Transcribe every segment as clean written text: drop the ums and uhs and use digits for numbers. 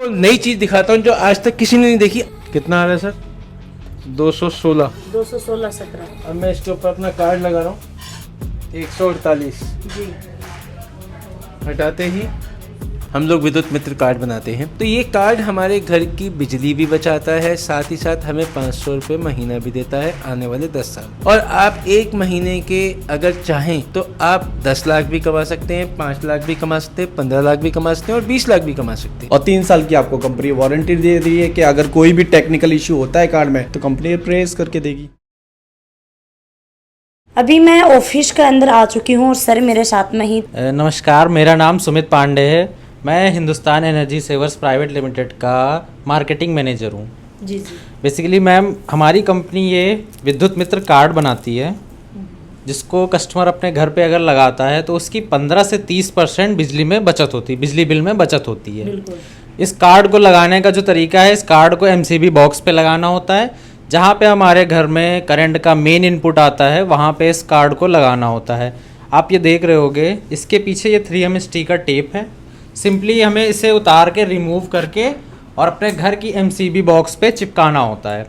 तो नई चीज दिखाता हूँ जो आज तक किसी ने नहीं देखी। कितना आ रहा है सर? 216। 216-17। अब मैं इसके ऊपर अपना कार्ड लगा रहा हूँ 148 जी। हटाते ही हम लोग विद्युत मित्र कार्ड बनाते हैं। तो ये कार्ड हमारे घर की बिजली भी बचाता है, साथ ही साथ हमें 500 रुपये महीना भी देता है आने वाले 10 साल। और आप एक महीने के अगर चाहें तो आप 10 लाख भी कमा सकते हैं, 5 लाख भी कमा सकते हैं, 15 लाख भी कमा सकते हैं और 20 लाख भी कमा सकते हैं। और 3 साल की आपको कंपनी वारंटी दे रही है कि अगर कोई भी टेक्निकल इशू होता है कार्ड में तो कंपनी रिप्लेस करके देगी। अभी मैं ऑफिस के अंदर आ चुकी हूँ और सर मेरे साथ में ही। नमस्कार, मेरा नाम सुमित पांडे है। मैं Hindustan energy savers private limited का मार्केटिंग मैनेजर हूँ। जी जी। बेसिकली मैम, हमारी कंपनी ये विद्युत मित्र कार्ड बनाती है, जिसको कस्टमर अपने घर पे अगर लगाता है तो उसकी 15 से 30% बिजली में बचत होती है, बिजली बिल में बचत होती है। बिल्कुल। इस कार्ड को लगाने का जो तरीका है, इस कार्ड को MCB बॉक्स पे लगाना होता है। जहाँ पे हमारे घर में करंट का मेन इनपुट आता है, वहाँ पे इस कार्ड को लगाना होता है। आप ये देख रहे होगे, इसके पीछे ये 3M स्टिकर टेप है। सिंपली हमें इसे उतार के रिमूव करके और अपने घर की MCB बॉक्स पे चिपकाना होता है।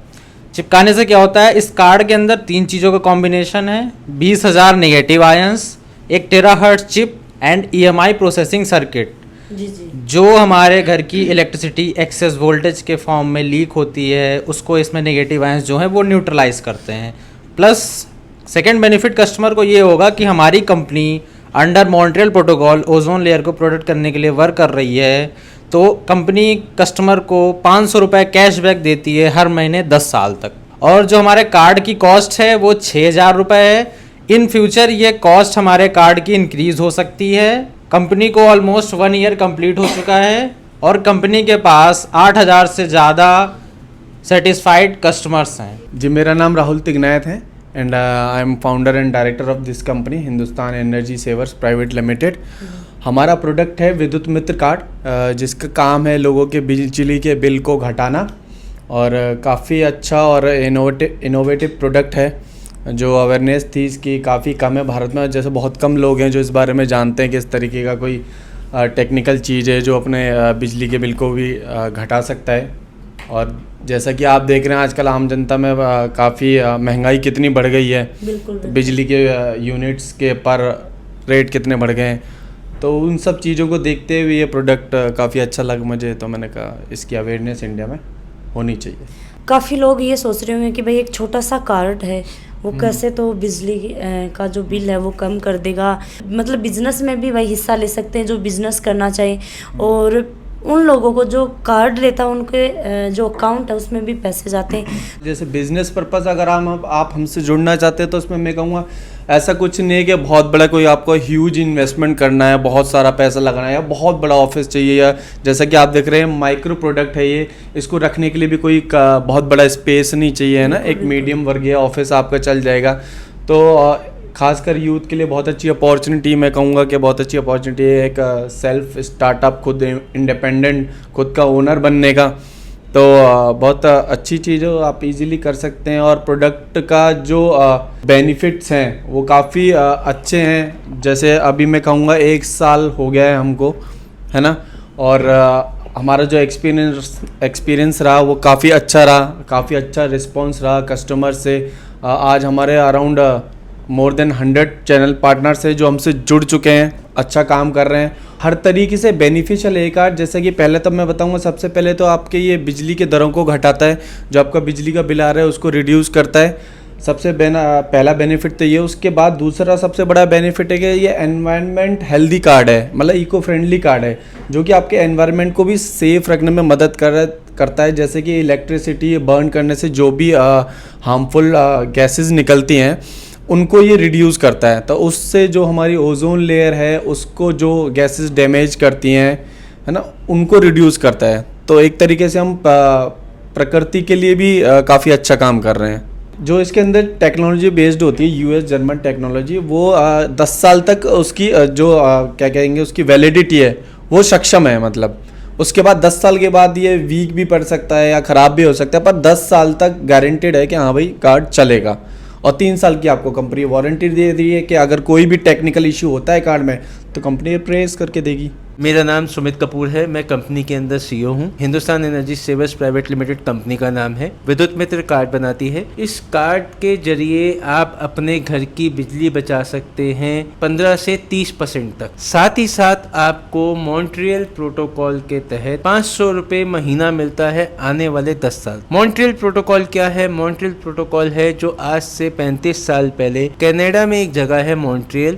चिपकाने से क्या होता है, इस कार्ड के अंदर 3 चीज़ों का कॉम्बिनेशन है: 20,000 negative ions, 1 terahertz chip and EMI processing circuit, जी जी। जो हमारे घर की इलेक्ट्रिसिटी एक्सेस वोल्टेज के फॉर्म में लीक होती है, उसको इसमें नेगेटिव आयंस जो है वो न्यूट्रलाइज करते हैं। प्लस सेकेंड बेनिफिट कस्टमर को ये होगा कि हमारी company under Montreal protocol ozone layer को प्रोटेक्ट करने के लिए वर्क कर रही है। तो कंपनी कस्टमर को 500 रुपये कैशबैक देती है हर महीने 10 साल तक। और जो हमारे कार्ड की कॉस्ट है वो 6,000 रुपये है। इन फ्यूचर ये कॉस्ट हमारे कार्ड की इंक्रीज हो सकती है। कंपनी को ऑलमोस्ट 1 ईयर कंप्लीट हो चुका है और कंपनी के पास 8,000 से ज़्यादा सेटिस्फाइड कस्टमर्स हैं। जी, मेरा नाम राहुल तिगनायत है and I am founder and director of this company Hindustan energy savers private limited. हमारा प्रोडक्ट है विद्युत मित्र कार्ड, जिसका काम है लोगों के बिजली के बिल को घटाना। और काफ़ी अच्छा और इनोवेटिव प्रोडक्ट है। जो अवेयरनेस थी इसकी काफ़ी कम है भारत में, जैसे बहुत कम लोग हैं जो इस बारे में जानते हैं कि इस तरीके का कोई टेक्निकल चीज़ है जो अपने बिजली के बिल को भी घटा सकता है। और जैसा कि आप देख रहे हैं आजकल आम जनता में काफ़ी महंगाई कितनी बढ़ गई है। बिल्कुल। बिजली के यूनिट्स के पर रेट कितने बढ़ गए हैं। तो उन सब चीज़ों को देखते हुए ये प्रोडक्ट काफ़ी अच्छा लगा मुझे, तो मैंने कहा इसकी अवेयरनेस इंडिया में होनी चाहिए। काफ़ी लोग ये सोच रहे होंगे कि भाई एक छोटा सा कार्ड है, वो कैसे तो बिजली का जो बिल है वो कम कर देगा। मतलब बिजनेस में भी वही हिस्सा ले सकते हैं जो बिजनेस करना चाहिए। और उन लोगों को जो कार्ड लेता है उनके जो अकाउंट है उसमें भी पैसे जाते हैं। जैसे बिजनेस पर्पस अगर आप हमसे जुड़ना चाहते हैं तो उसमें मैं कहूँगा ऐसा कुछ नहीं है कि बहुत बड़ा कोई आपको ह्यूज इन्वेस्टमेंट करना है, बहुत सारा पैसा लगाना है या बहुत बड़ा ऑफिस चाहिए, या जैसा कि आप देख रहे हैं माइक्रो प्रोडक्ट है ये, इसको रखने के लिए भी कोई बहुत बड़ा स्पेस नहीं चाहिए, है ना। एक मीडियम वर्गीय ऑफिस आपका चल जाएगा। तो खासकर यूथ के लिए बहुत अच्छी अपॉर्चुनिटी, मैं कहूँगा कि बहुत अच्छी अपॉर्चुनिटी है एक सेल्फ स्टार्टअप, खुद इंडिपेंडेंट, खुद का ओनर बनने का। तो बहुत अच्छी चीज़ है, आप इजीली कर सकते हैं। और प्रोडक्ट का जो बेनिफिट्स हैं वो काफ़ी अच्छे हैं। जैसे अभी मैं कहूँगा 1 साल हो गया है हमको, है ना। और हमारा जो एक्सपीरियंस रहा वो काफ़ी अच्छा रहा, काफ़ी अच्छा रिस्पॉन्स रहा कस्टमर से। आज हमारे around more than 100 channel partners है जो हमसे जुड़ चुके हैं, अच्छा काम कर रहे हैं। हर तरीके से बेनिफिशियल है कार्ड। जैसे कि पहले तो मैं बताऊंगा, सबसे पहले तो आपके ये बिजली के दरों को घटाता है, जो आपका बिजली का बिल आ रहा है उसको रिड्यूस करता है। सबसे पहला बेनिफिट तो ये। उसके बाद दूसरा सबसे बड़ा बेनिफिट है कि ये एनवायरनमेंट हेल्दी कार्ड है, मतलब इको फ्रेंडली कार्ड है, जो कि आपके एनवायरनमेंट को भी सेफ रखने में मदद करता है। जैसे कि इलेक्ट्रिसिटी बर्न करने से जो भी हार्मफुल गैसेस निकलती हैं उनको ये रिड्यूस करता है। तो उससे जो हमारी ओजोन लेयर है उसको जो गैसेस डैमेज करती हैं, है ना, उनको रिड्यूस करता है। तो एक तरीके से हम प्रकृति के लिए भी काफ़ी अच्छा काम कर रहे हैं। जो इसके अंदर टेक्नोलॉजी बेस्ड होती है, US जर्मन टेक्नोलॉजी, वो 10 साल तक उसकी जो क्या कहेंगे उसकी वैलिडिटी है वो सक्षम है। मतलब उसके बाद 10 साल के बाद ये वीक भी पड़ सकता है या ख़राब भी हो सकता है, पर 10 साल तक गारंटेड है कि हाँ भाई कार्ड चलेगा। और 3 साल की आपको कंपनी वारंटी दे रही है कि अगर कोई भी टेक्निकल इशू होता है कार्ड में तो कंपनी रिप्लेस करके देगी। मेरा नाम सुमित कपूर है। मैं कंपनी के अंदर सीईओ हूँ। Hindustan energy savers private limited company का नाम है। विद्युत मित्र कार्ड बनाती है। इस कार्ड के जरिए आप अपने घर की बिजली बचा सकते हैं 15 से 30% तक। साथ ही साथ आपको मॉन्ट्रियल प्रोटोकॉल के तहत 500 रुपए महीना मिलता है आने वाले 10 साल। मॉन्ट्रियल प्रोटोकॉल क्या है? मॉन्ट्रियल प्रोटोकॉल है जो आज से 35 साल पहले कनाडा में एक जगह है मॉन्ट्रियल,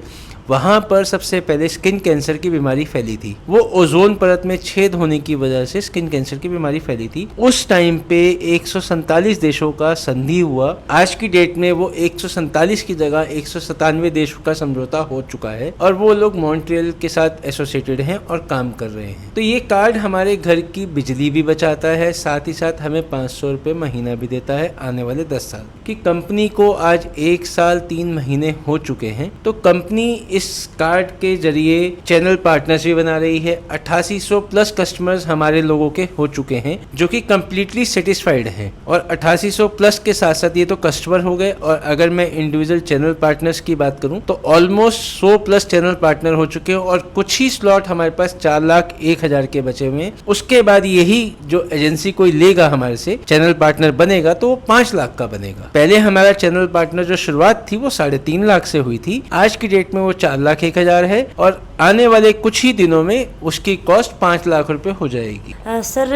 वहाँ पर सबसे पहले स्किन कैंसर की बीमारी फैली थी। वो ओजोन परत में छेद होने की वजह से स्किन कैंसर की बीमारी फैली थी। उस टाइम पे 147 देशों का संधि हुआ। आज की डेट में वो 147 की जगह 197 देशों का समझौता हो चुका है और वो लोग मॉन्ट्रियल के साथ एसोसिएटेड हैं और काम कर रहे हैं। तो ये कार्ड हमारे घर की बिजली भी बचाता है, साथ ही साथ हमें 500 रुपये महीना भी देता है आने वाले 10 साल की। कंपनी को आज 1 साल 3 महीने हो चुके हैं। तो कंपनी इस कार्ड के जरिए चैनल पार्टनर्स भी बना रही है। 8800 प्लस कस्टमर्स हमारे लोगों के हो चुके हैं जो कि कम्प्लीटली सेटिस्फाइड हैं। और 8800 प्लस के साथ साथ ये तो कस्टमर हो गए, और अगर मैं इंडिविजुअल चैनल पार्टनर्स की बात करूं तो ऑलमोस्ट 100 प्लस चैनल पार्टनर हो चुके हैं और कुछ ही स्लॉट हमारे पास 4,01,000 के बचे हुए हैं। उसके बाद यही जो एजेंसी कोई लेगा हमारे से चैनल पार्टनर बनेगा तो वो 5 लाख का बनेगा। पहले हमारा चैनल पार्टनर जो शुरुआत थी वो 3.5 लाख से हुई थी। आज की डेट में वो 4,01,000 है और आने वाले कुछ ही दिनों में उसकी कॉस्ट 5 लाख रुपए हो जाएगी। सर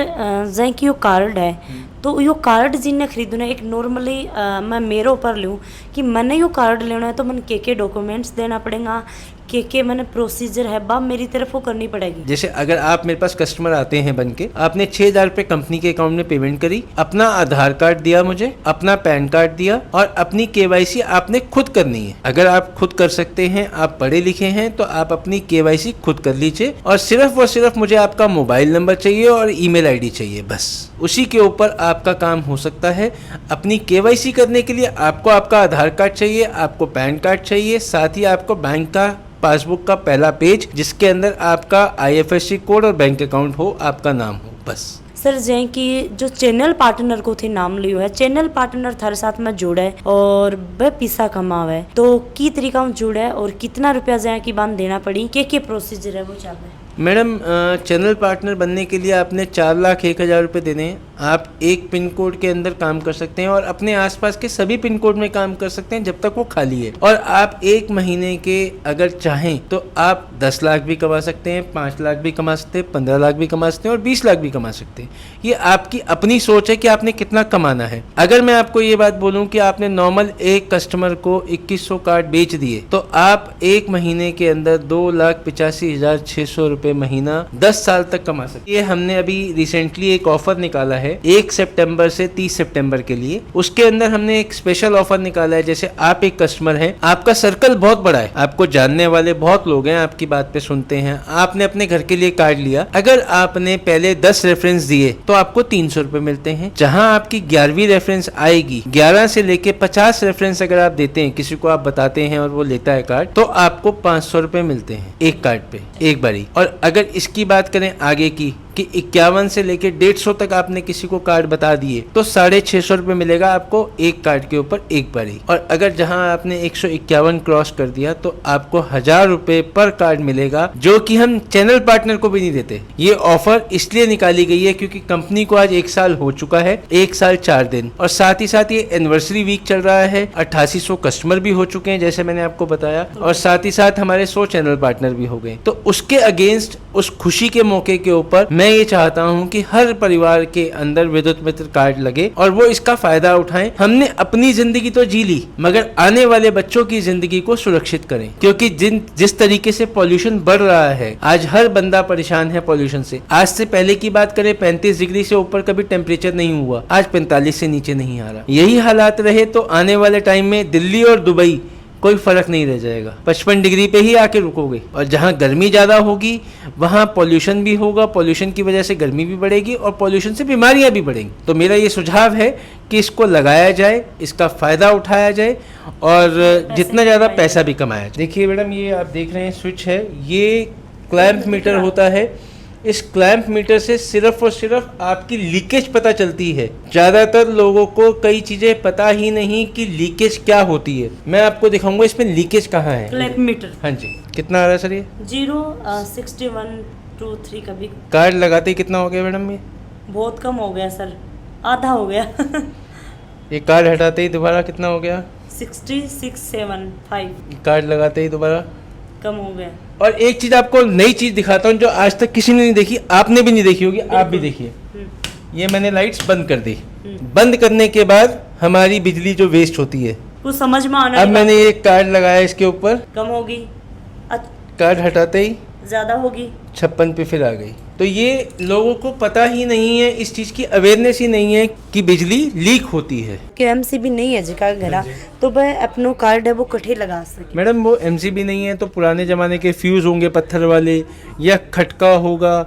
जैसे कि यो कार्ड है तो यो कार्ड जिन्हें खरीदना एक नॉर्मली मैं मेरे ऊपर लूँ कि मैंने यो कार्ड लेना है तो मैंने के डॉक्यूमेंट्स देना पड़ेगा, के मैंने प्रोसीजर है बा मेरी तरफ वो करनी पड़ेगी। जैसे अगर आप मेरे पास कस्टमर आते हैं बन के, आपने 6,000 रुपए कंपनी के अकाउंट में पेमेंट करी, अपना आधार कार्ड दिया मुझे, अपना पैन कार्ड दिया और अपनी KYC आपने खुद करनी है। अगर आप खुद कर सकते हैं, आप पढ़े लिखे हैं, तो आप अपनी KYC खुद कर लीजिए और सिर्फ मुझे आपका मोबाइल नंबर चाहिए और ईमेल ID चाहिए, बस उसी के ऊपर आपका काम हो सकता है। अपनी KYC करने के लिए आपको आपका आधार कार्ड चाहिए, आपको पैन कार्ड चाहिए, साथ ही आपको बैंक का पासबुक का पहला पेज जिसके अंदर आपका IFSC कोड और बैंक अकाउंट हो, आपका नाम हो, बस। सर जैसे कि जो चैनल पार्टनर को थे नाम लियो है, चैनल पार्टनर थारे साथ में जुड़ा है और वह पैसा कमावा है, तो की तरीका में जुड़ा है और कितना रुपया जैसे की बांध देना पड़ी, के प्रोसीजर है वो चल रहा है? मैडम चैनल पार्टनर बनने के लिए आपने 4,01,000 रुपये देने हैं। आप एक पिन कोड के अंदर काम कर सकते हैं और अपने आसपास के सभी पिन कोड में काम कर सकते हैं जब तक वो खाली है। और आप एक महीने के अगर चाहें तो आप 10 लाख भी कमा सकते हैं, 5 लाख भी कमा सकते हैं, 15 लाख भी कमा सकते हैं और 20 लाख भी कमा सकते हैं। ये आपकी अपनी सोच है कि आपने कितना कमाना है। अगर मैं आपको ये बात बोलूँ कि आपने नॉर्मल एक कस्टमर को 2100 कार्ड बेच दिए तो आप एक महीने के अंदर 2,85,600 रुपये महीना 10 साल तक कमा सकते। ये हमने अभी रिसेंटली एक ऑफर निकाला है 1 सितंबर से 30 सितंबर के लिए। उसके अंदर हमने एक स्पेशल ऑफर निकाला है। जैसे आप एक कस्टमर हैं, आपका सर्कल बहुत बड़ा है, आपको जानने वाले बहुत लोग हैं, आपकी बात पे सुनते हैं, आपने अपने घर के लिए कार्ड लिया, अगर आपने पहले 10 रेफरेंस दिए तो आपको 300 रुपए मिलते हैं। जहां आपकी 11वीं रेफरेंस आएगी, 11 से लेके 50 रेफरेंस अगर आप देते हैं, किसी को आप बताते हैं और वो लेता है कार्ड, तो आपको 500 रुपए मिलते हैं एक कार्ड पे एक बारी। और अगर इसकी बात करें आगे की कि 51 से लेके 150 तक आपने किसी को कार्ड बता दिए तो 650 रुपए मिलेगा आपको एक कार्ड के ऊपर एक बारी। और अगर जहां आपने 151 क्रॉस कर दिया तो आपको 1000 रुपए पर कार्ड मिलेगा, जो कि हम चैनल पार्टनर को भी नहीं देते। ये ऑफर इसलिए निकाली गई है क्योंकि कंपनी को आज 1 साल हो चुका है, 1 साल 4 दिन, और साथ ही साथ ये एनिवर्सरी वीक चल रहा है। 8800 कस्टमर भी हो चुके हैं जैसे मैंने आपको बताया, और साथ ही साथ हमारे 100 चैनल पार्टनर भी हो गए। तो उसके अगेंस्ट, उस खुशी के मौके के ऊपर मैं ये चाहता हूं कि हर परिवार के अंदर विद्युत मित्र कार्ड लगे और वो इसका फायदा उठाएं। हमने अपनी जिंदगी तो जी ली, मगर आने वाले बच्चों की जिंदगी को सुरक्षित करें, क्योंकि जिस तरीके से पॉल्यूशन बढ़ रहा है, आज हर बंदा परेशान है पॉल्यूशन से। आज से पहले की बात करें, 35 डिग्री से ऊपर कभी टेम्परेचर नहीं हुआ, आज 45 से नीचे नहीं आ रहा। यही हालात रहे तो आने वाले टाइम में दिल्ली और दुबई कोई फर्क नहीं रह जाएगा, 55 डिग्री पे ही आके रुकोगे। और जहाँ गर्मी ज़्यादा होगी वहाँ पॉल्यूशन भी होगा, पॉल्यूशन की वजह से गर्मी भी बढ़ेगी और पॉल्यूशन से बीमारियाँ भी बढ़ेंगी। तो मेरा ये सुझाव है कि इसको लगाया जाए, इसका फ़ायदा उठाया जाए और जितना ज़्यादा पैसा भी कमाया जाए। देखिए मैडम, ये आप देख रहे हैं स्विच है, ये क्लैंप मीटर होता है। इस क्लैंप मीटर से सिर्फ और सिर्फ आपकी लीकेज पता चलती है। ज़्यादातर लोगों को कई चीज़ें पता ही नहीं कि लीकेज क्या होती है। मैं आपको दिखाऊंगा इसमें लीकेज कहाँ है। क्लैंप मीटर, हाँ जी, कितना आ रहा है सर? ये 061 2-3 कभी। कार्ड लगाते ही कितना हो गया मैडम ये? बहुत कम हो गया सर, आधा हो गया। ये कार्ड हटाते ही दोबारा कितना हो गया? 6675 कार्ड लगाते ही दोबारा कम हो गया। और एक चीज आपको नई चीज दिखाता हूँ जो आज तक किसी ने नहीं देखी, आपने भी नहीं देखी होगी, आप भी देखिए। ये मैंने लाइट्स बंद कर दी। बंद करने के बाद हमारी बिजली जो वेस्ट होती है, कुछ समझ में आना अब मैंने ये कार्ड लगाया इसके ऊपर, कम होगी, कार्ड हटाते ही ज्यादा होगी। 56 पे फिर आ गई। तो ये लोगों को पता ही नहीं है, इस चीज की अवेयरनेस ही नहीं है कि बिजली लीक होती है। कि एमसीबी नहीं है जिका घरा, तो वह अपनो कार्ड है वो कठे लगा सके। मैडम वो एमसीबी नहीं है तो पुराने ज़माने के फ्यूज़ होंगे पत्थर वाले, या खटका होगा,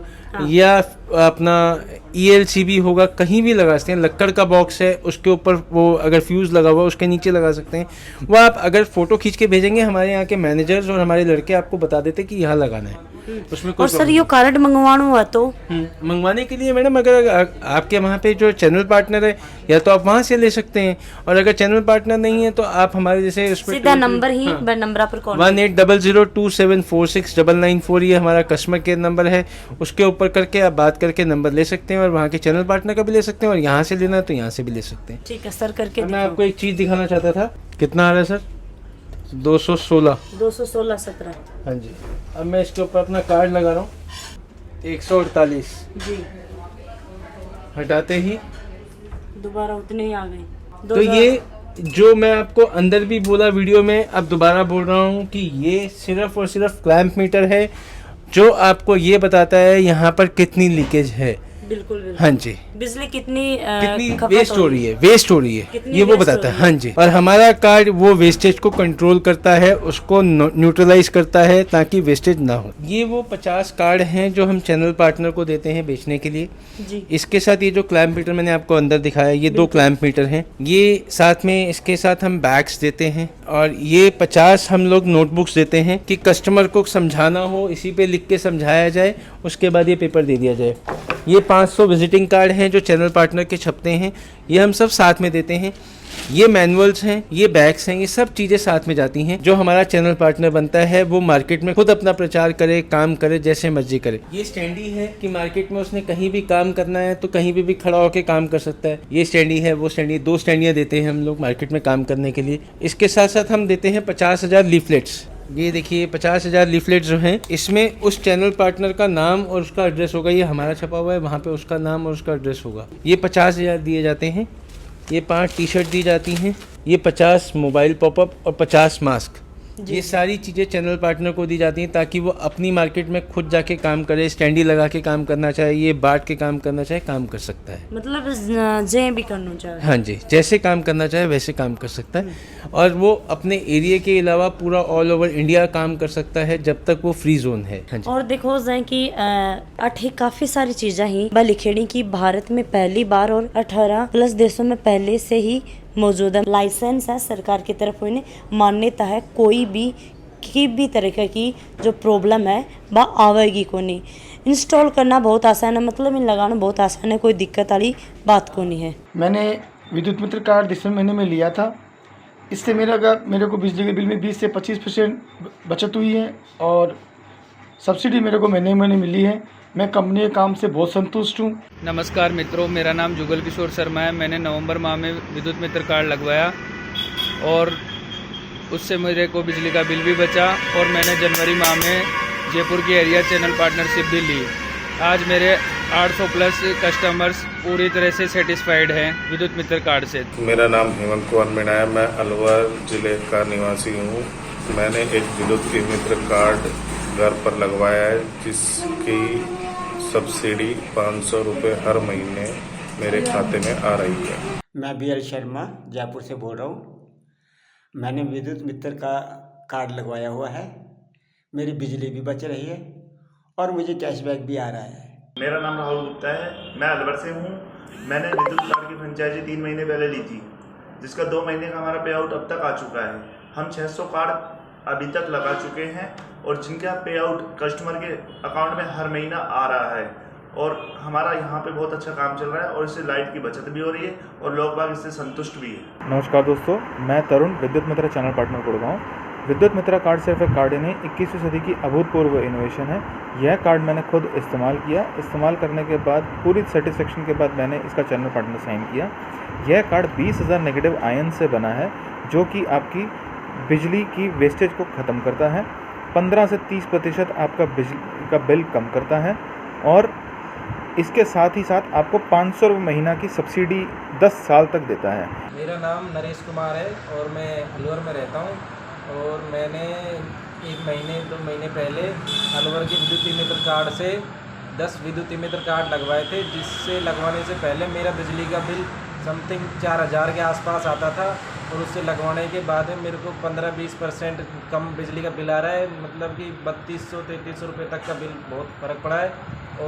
या अपना ELCB होगा, कहीं भी लगा सकते हैं। लक्कड़ का बॉक्स है, उसके ऊपर वो अगर फ्यूज़ लगा हुआ उसके नीचे लगा सकते हैं। वो आप अगर फ़ोटो खींच के भेजेंगे, हमारे यहाँ के मैनेजर्स और हमारे लड़के आपको बता देते कि यहाँ लगाना है। उसमें कोई और सर ये कार्ड मंगवाना हुआ तो मंगवाने के लिए मैडम अगर आपके वहाँ पे जो चैनल पार्टनर है, या तो आप वहाँ से ले सकते हैं, और अगर चैनल पार्टनर नहीं है तो आप हमारे जैसे उस पर सीधा नंबर ही नंबर पर कॉल 180027469994 ये हमारा कस्टमर केयर नंबर है। उसके ऊपर करके आप बात करके नंबर ले सकते हैं, और वहाँ के चैनल पार्टनर का भी ले सकते हैं, और यहाँ से लेना है तो यहाँ से भी ले सकते हैं। ठीक है सर, करके मैं आपको एक चीज़ दिखाना चाहता था। कितना आ रहा है सर? 216। 216-17। हाँ जी। अब मैं इसके ऊपर अपना कार्ड लगा रहा हूँ, 148 जी, हटाते ही दोबारा उतने ही आ गए। तो ये जो मैं आपको अंदर भी बोला वीडियो में, अब दोबारा बोल रहा हूँ कि ये सिर्फ और सिर्फ क्लैंप मीटर है जो आपको ये बताता है यहाँ पर कितनी लीकेज है। बिल्कुल बिल्कुल। हाँ जी, बिजली कितनी कितनी वेस्ट हो रही है, वेस्ट हो रही है, कितनी ये वो waste बताता हो है। रही है। हाँ जी, और हमारा कार्ड वो वेस्टेज को कंट्रोल करता है, उसको न्यूट्रलाइज करता है ताकि वेस्टेज ना हो। ये वो 50 कार्ड हैं जो हम चैनल पार्टनर को देते हैं बेचने के लिए। जी, इसके साथ ये जो क्लैंप मीटर मैंने आपको अंदर दिखाया, ये 2 क्लैंप मीटर हैं। ये साथ में इसके साथ हम बैग्स देते हैं, और ये 50 हम लोग नोटबुक्स देते हैं कि कस्टमर को समझाना हो, इसी पे लिख के समझाया जाए, उसके बाद ये पेपर दे दिया जाए। ये 500 विजिटिंग कार्ड हैं जो चैनल पार्टनर के छपते हैं, ये हम सब साथ में देते हैं। ये मैनुअल्स हैं, ये बैग्स हैं, ये सब चीज़ें साथ में जाती हैं। जो हमारा चैनल पार्टनर बनता है वो मार्केट में खुद अपना प्रचार करे, काम करे, जैसे मर्जी करे। ये स्टैंडी है कि मार्केट में उसने कहीं भी काम करना है तो कहीं भी खड़ा होकर काम कर सकता है। ये स्टैंडी है, वो स्टैंडी, 2 स्टैंडियाँ देते हैं हम लोग मार्केट में काम करने के लिए। इसके साथ साथ हम देते हैं 50,000 लीफलेट्स। ये देखिए 50,000 लीफलेट जो हैं, इसमें उस चैनल पार्टनर का नाम और उसका एड्रेस होगा। ये हमारा छपा हुआ है, वहाँ पे उसका नाम और उसका एड्रेस होगा। ये 50,000 दिए जाते हैं। ये 5 टी-शर्ट दी जाती हैं। ये 50 मोबाइल पॉपअप और 50 मास्क, ये सारी चीज़ें चैनल पार्टनर को दी जाती हैं ताकि वो अपनी मार्केट में खुद जाके काम करे। स्टैंडी लगा के काम करना चाहे, ये बाट के काम करना चाहे, काम कर सकता है। मतलब जे भी करना चाहे। हाँ जी, जैसे काम करना चाहे वैसे काम कर सकता है, और वो अपने एरिया के अलावा पूरा ऑल ओवर इंडिया काम कर सकता है जब तक वो फ्री जोन है। हाँ जी। और देखो जाए कि अठे काफी सारी चीज़ें ही लिखेड़ी की भारत में पहली बार और 18+ देशों में पहले से ही मौजूद है। लाइसेंस है सरकार की तरफ, उन्हें मान्यता है। कोई भी तरह की जो प्रॉब्लम है वह आवेगी को नहीं। इंस्टॉल करना बहुत आसान है, मतलब इन लगाना बहुत आसान है, कोई दिक्कत वाली बात को नहीं है। मैंने विद्युत मित्र कार्ड दिसंबर महीने में लिया था। इससे मेरे को बिजली के बिल में 20 से 25% बचत हुई है, और सब्सिडी मेरे को महीने महीने मिली है। मैं कंपनी के काम से बहुत संतुष्ट हूँ। नमस्कार मित्रों, मेरा नाम जुगल किशोर शर्मा है। मैंने नवंबर माह में विद्युत मित्र कार्ड लगवाया, और उससे मेरे को बिजली का बिल भी बचा, और मैंने जनवरी माह में जयपुर की एरिया चैनल पार्टनरशिप भी ली। आज मेरे 800+ कस्टमर्स पूरी तरह से सेटिस्फाइड हैं विद्युत मित्र कार्ड से। मेरा नाम हेमंत कुमार मीणा है। मैं अलवर ज़िले का निवासी हूँ। मैंने एक विद्युत मित्र कार्ड घर पर लगवाया है, जिसकी सब्सिडी 500 रुपये हर महीने मेरे खाते में आ रही है। मैं BL शर्मा जयपुर से बोल रहा हूँ। मैंने विद्युत मित्र का कार्ड लगवाया हुआ है। मेरी बिजली भी बच रही है और मुझे कैशबैक भी आ रहा है। मेरा नाम राहुल गुप्ता है। मैं अलवर से हूँ। मैंने विद्युत कार्ड की फ्रेंचाइजी 3 महीने पहले ली थी, जिसका 2 महीने का हमारा पे आउट अब तक आ चुका है। हम 600 कार्ड अभी तक लगा चुके हैं, और जिनका पे आउट कस्टमर के अकाउंट में हर महीना आ रहा है, और हमारा यहाँ पे बहुत अच्छा काम चल रहा है, और इससे लाइट की बचत भी हो रही है और लोग बाग इससे संतुष्ट भी है। नमस्कार दोस्तों, मैं तरुण विद्युत मित्र चैनल पार्टनर गुड़गांव। विद्युत मित्रा कार्ड सिर्फ एक कार्ड ही नहीं, 21वीं सदी की अभूतपूर्व इनोवेशन है। यह कार्ड मैंने खुद इस्तेमाल किया। इस्तेमाल करने के बाद पूरी सेटिस्फेक्शन के बाद मैंने इसका चैनल पार्टनर साइन किया। यह कार्ड 20,000 नेगेटिव आयन से बना है, जो कि आपकी बिजली की वेस्टेज को ख़त्म करता है। 15 से 30% आपका बिजली का बिल कम करता है और इसके साथ ही साथ आपको 500 रुपये महीना की सब्सिडी 10 साल तक देता है। मेरा नाम नरेश कुमार है और मैं अलवर में रहता हूँ। और मैंने 1 महीने 2 महीने पहले अलवर के विद्युत मित्र कार्ड से 10 विद्युत मित्र कार्ड लगवाए थे, जिससे लगवाने से पहले मेरा बिजली का बिल समथिंग 4,000 के आसपास आता था और उससे लगवाने के बाद में मेरे को 15-20% कम बिजली का बिल आ रहा है। मतलब कि 3200-3300 रुपये तक का बिल बहुत फ़र्क पड़ा है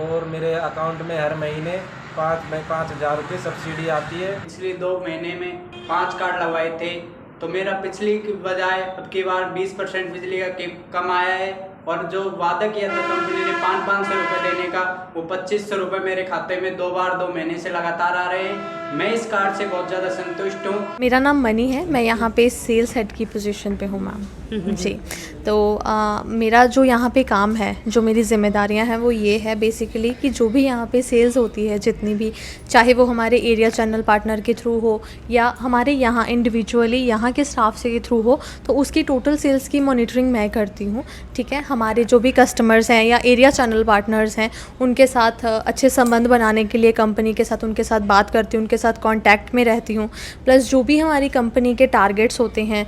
और मेरे अकाउंट में हर महीने 5,000 रुपये सब्सिडी आती है। पिछले 2 महीने में 5 कार्ड लगवाए थे, तो मेरा पिछली की बजाय अब की बार 20% बिजली का कम आया है और जो वादा किया था कंपनी ने 500 रुपये देने का, वो 2500 रुपये मेरे खाते में 2 महीने से लगातार आ रहे हैं। मैं इस कार्ड से बहुत ज़्यादा संतुष्ट हूँ। मेरा नाम मनी है, मैं यहाँ पे सेल्स हेड की पोजीशन पे हूँ मैम जी। तो मेरा जो यहाँ पे काम है, जो मेरी ज़िम्मेदारियाँ हैं वो ये है बेसिकली कि जो भी यहाँ पे सेल्स होती है, जितनी भी, चाहे वो हमारे एरिया चैनल पार्टनर के थ्रू हो या हमारे यहाँ इंडिविजुअली यहाँ के स्टाफ से के थ्रू हो, तो उसकी टोटल सेल्स की मॉनिटरिंग मैं करती हूँ। ठीक है, हमारे जो भी कस्टमर्स हैं या एरिया चैनल पार्टनर्स हैं, उनके साथ अच्छे संबंध बनाने के लिए कंपनी के साथ उनके साथ बात करती हूँ, उनके साथ कांटेक्ट में रहती हूँ। प्लस जो भी हमारी कंपनी के टारगेट्स होते हैं,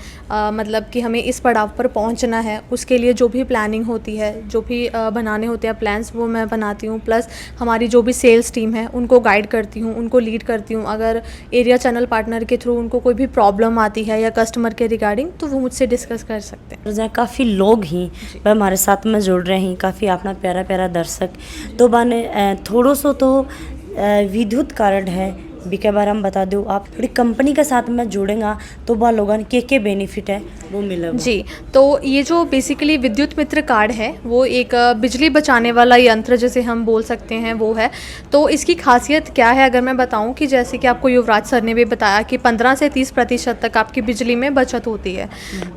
मतलब कि हमें इस पड़ाव पर पहुँचना है, उसके लिए जो भी प्लानिंग होती है, जो भी बनाने होते हैं प्लान्स, वो मैं बनाती हूँ। प्लस हमारी जो भी सेल्स टीम है उनको गाइड करती हूँ, उनको लीड करती हूँ। अगर एरिया चैनल पार्टनर के थ्रू उनको कोई भी प्रॉब्लम आती है या कस्टमर के रिगार्डिंग, तो वो मुझसे डिस्कस कर सकते हैं। काफ़ी लोग ही हमारे साथ में जुड़ रहे हैं, काफ़ी अपना प्यारा प्यारा दर्शक। तो बाने थोड़ो सो तो विद्युत कार्ड है बीके बारे हम बता दो। आप थोड़ी कंपनी के साथ में जुड़ेंगे तो वह लोगों के बेनिफिट है वो मिलेगा जी। तो ये जो बेसिकली विद्युत मित्र कार्ड है वो एक बिजली बचाने वाला यंत्र जिसे हम बोल सकते हैं वो है। तो इसकी खासियत क्या है अगर मैं बताऊं कि जैसे कि आपको युवराज सर ने भी बताया कि 15 से 30% तक आपकी बिजली में बचत होती है।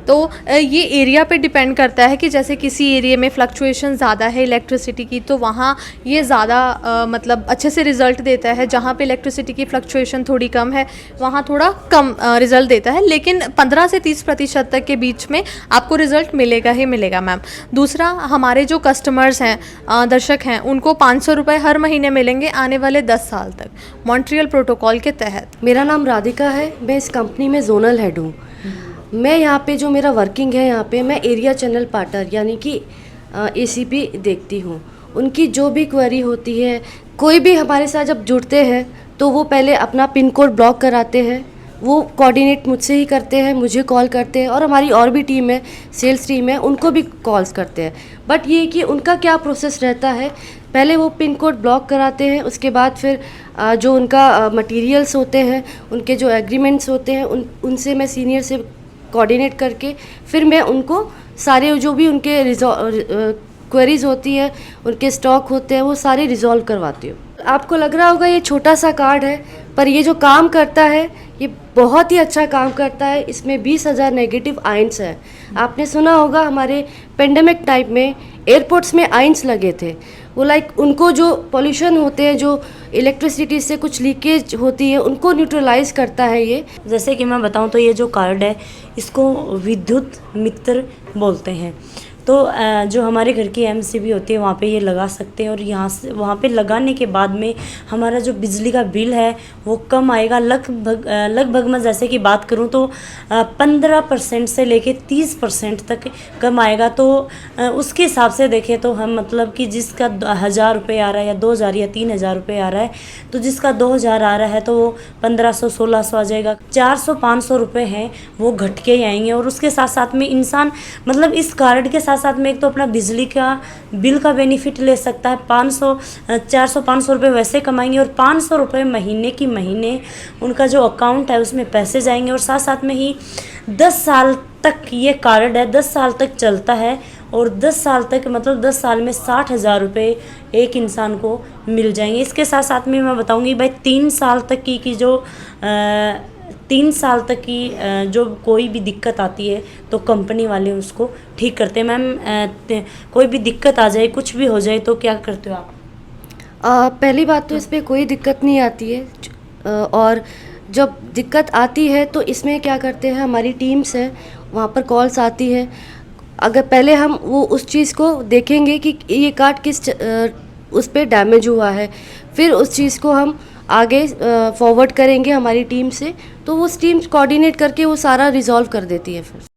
तो ये एरिया पे डिपेंड करता है कि जैसे किसी एरिया में फ्लक्चुएशन ज़्यादा है इलेक्ट्रिसिटी की, तो वहाँ ये ज़्यादा मतलब अच्छे से रिज़ल्ट देता है। जहाँ पे इलेक्ट्रिसिटी की फ्लक्चुएशन थोड़ी कम है वहाँ थोड़ा कम रिज़ल्ट देता है, लेकिन 15 से 30% तक के बीच में आपको रिज़ल्ट मिलेगा ही मिलेगा मैम। दूसरा, हमारे जो कस्टमर्स हैं, दर्शक हैं, उनको 500 रुपये हर महीने मिलेंगे आने वाले 10 साल तक, मॉन्ट्रियल प्रोटोकॉल के तहत। मेरा नाम राधिका है, मैं इस कंपनी में जोनल हेड हूँ। मैं यहाँ पे जो मेरा वर्किंग है, यहाँ पे मैं एरिया चैनल पार्टनर यानी कि ACP देखती हूँ। उनकी जो भी क्वेरी होती है, कोई भी हमारे साथ जब जुड़ते हैं तो वो पहले अपना पिन कोड ब्लॉक कराते हैं, वो कोऑर्डिनेट मुझसे ही करते हैं, मुझे कॉल करते हैं और हमारी और भी टीम है, सेल्स टीम है, उनको भी कॉल्स करते हैं। बट ये कि उनका क्या प्रोसेस रहता है, पहले वो पिन कोड ब्लॉक कराते हैं, उसके बाद फिर जो उनका मटेरियल्स होते हैं, उनके जो एग्रीमेंट्स होते हैं, उनसे मैं सीनियर से कोऑर्डिनेट करके फिर मैं उनको सारे जो भी उनके क्वेरीज होती है, उनके स्टॉक होते हैं, वो सारे रिजॉल्व करवाती हूँ। आपको लग रहा होगा ये छोटा सा कार्ड है, पर ये जो काम करता है ये बहुत ही अच्छा काम करता है। इसमें 20,000 नेगेटिव आयंस है। आपने सुना होगा हमारे पेंडेमिक टाइम में एयरपोर्ट्स में आयंस लगे थे, वो लाइक उनको जो पोल्यूशन होते हैं, जो इलेक्ट्रिसिटी से कुछ लीकेज होती है, उनको न्यूट्रलाइज करता है ये। जैसे कि मैं बताऊं तो ये जो कार्ड है इसको विद्युत मित्र बोलते हैं। तो जो हमारे घर की MCB होती है वहाँ पे ये लगा सकते हैं और यहाँ से वहाँ पे लगाने के बाद में हमारा जो बिजली का बिल है वो कम आएगा। लगभग मैं जैसे कि बात करूँ तो 15% से लेके 30% तक कम आएगा। तो उसके हिसाब से देखें तो हम मतलब कि जिसका 1,000 रुपये आ रहा है या 2,000 या 3,000 रुपये आ रहा है, तो जिसका 2,000 आ रहा है तो वो 1,500-1,600 आ जाएगा। 400-500 रुपये हैं वो घट के ही आएंगे। और उसके साथ साथ में इंसान मतलब इस कार्ड के साथ में एक तो अपना बिजली का बिल का बेनिफिट ले सकता है। 400-500 रुपये वैसे कमाएंगे और 500 रुपये महीने की महीने उनका जो अकाउंट है उसमें पैसे जाएंगे। और साथ साथ में ही 10 साल तक ये कार्ड है, 10 साल तक चलता है और 10 साल तक मतलब 10 साल में 60,000 रुपये एक इंसान को मिल जाएंगे। इसके साथ साथ में मैं बताऊंगी भाई 3 साल तक की जो 3 साल तक की जो कोई भी दिक्कत आती है तो कंपनी वाले उसको ठीक करते हैं। मैम कोई भी दिक्कत आ जाए, कुछ भी हो जाए तो क्या करते हो आप? पहली बात तो इस पर कोई दिक्कत नहीं आती है, और जब दिक्कत आती है तो इसमें क्या करते हैं, हमारी टीम्स है वहाँ पर कॉल्स आती है। अगर पहले हम वो उस चीज़ को देखेंगे कि ये कार्ड किस उस पर डैमेज हुआ है, फिर उस चीज़ को हम आगे फॉरवर्ड करेंगे हमारी टीम से, तो वो टीम कोऑर्डिनेट करके वो सारा रिजॉल्व कर देती है फिर।